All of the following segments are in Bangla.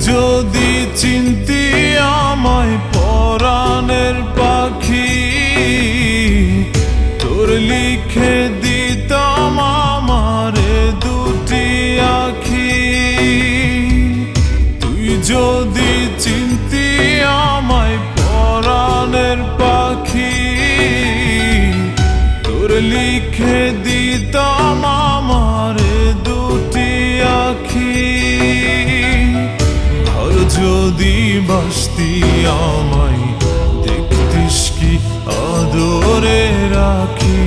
যদি চিনতি আমায় পরাণের পাখি, তোর লিখে দিতাম আমারে দুটি আখি। তুই যদি চিনতি আমায় পরাণের পাখি, তোর লিখে দিতাম আমারে দুটি আখি। যদি বাসতি আমায় দেখতিস কি আদরে রাখি।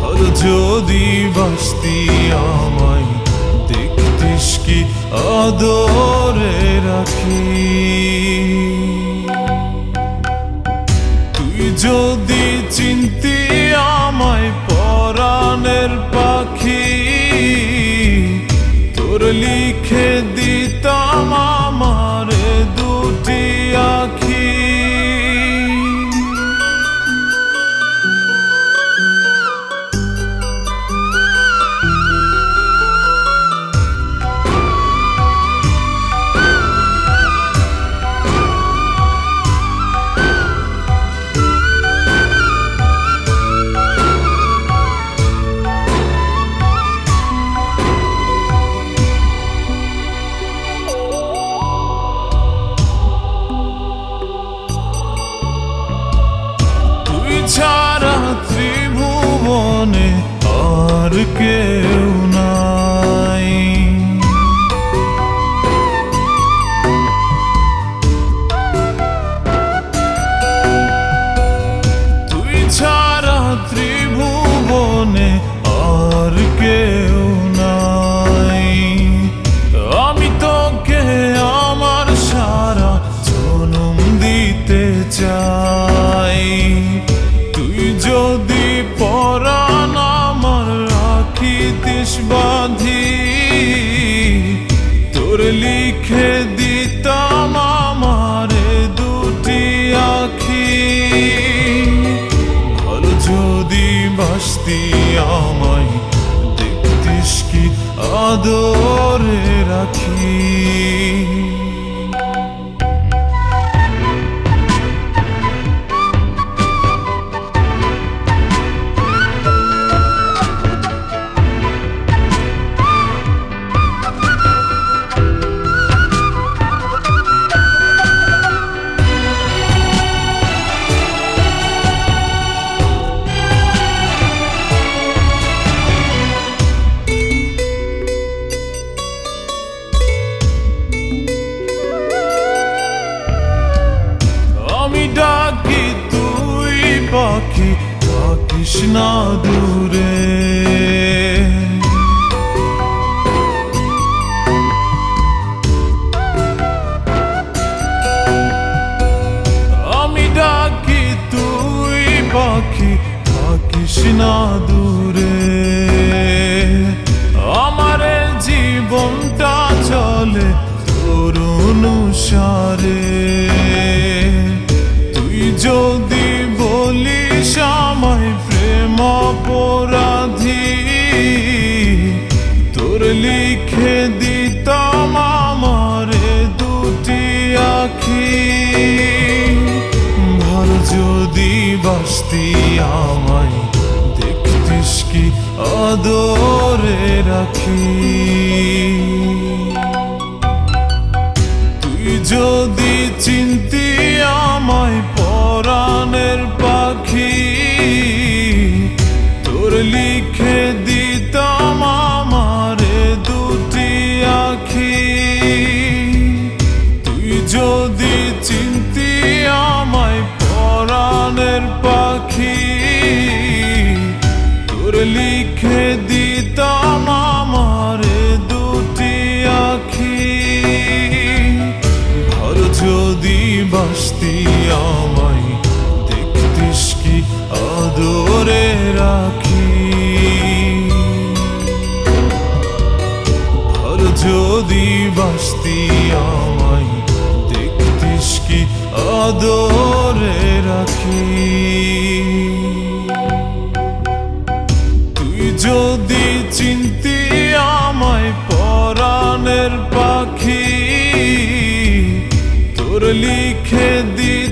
আর যদি বাসতি আমায় দেখতিস কি আদরে রাখি। তুই যদি চিনতি আমায় পরাণের পাখি, তোর লিখে দিতাম আমারে দুটি আখি। ছাড়া ত্রিভুবনে আর কেউ নাই। তুই ছাড়া ত্রিভুবনে আর কেউ নাই। আমি তোকে আমার সারা জনম দিতে চাই। যদি পরাণ আমার রাখিতিস বাঁধি, তোর লিখে দিতাম আমারে দুটি আখি। আর যদি বাসতি আমায় দেখতিস কি আদরে রাখি। ডাকি তুই পাখি থাকিস না দূরে। আমি ডাকি তুই পাখি থাকিস না দূরে। আমার জীবনটা চলে তোর অনুসারে। যদি বলিস আমায় প্রেম অপরাধী, তোর লিখে দিতাম আমারে দুটি আখি। ভালো যদি বাসতি আমায় দেখতিস কি আদরে রাখি। তুই যদি চিনতি আমায় পরাণের পাখি, তোর লিখে দিতাম আমারে দুটি আখি। তুই যদি চিনতি আমায় পরাণের পাখি, তোর লিখে দিতাম আমারে দুটি আখি। আর যদি বাসতি আমায় দেখতিস কি আদরে রাখি। আর যদি বাসতি আমায় দেখতিস কি আদরে রাখি। তুই যদি চিনতি আমায় লিখে দি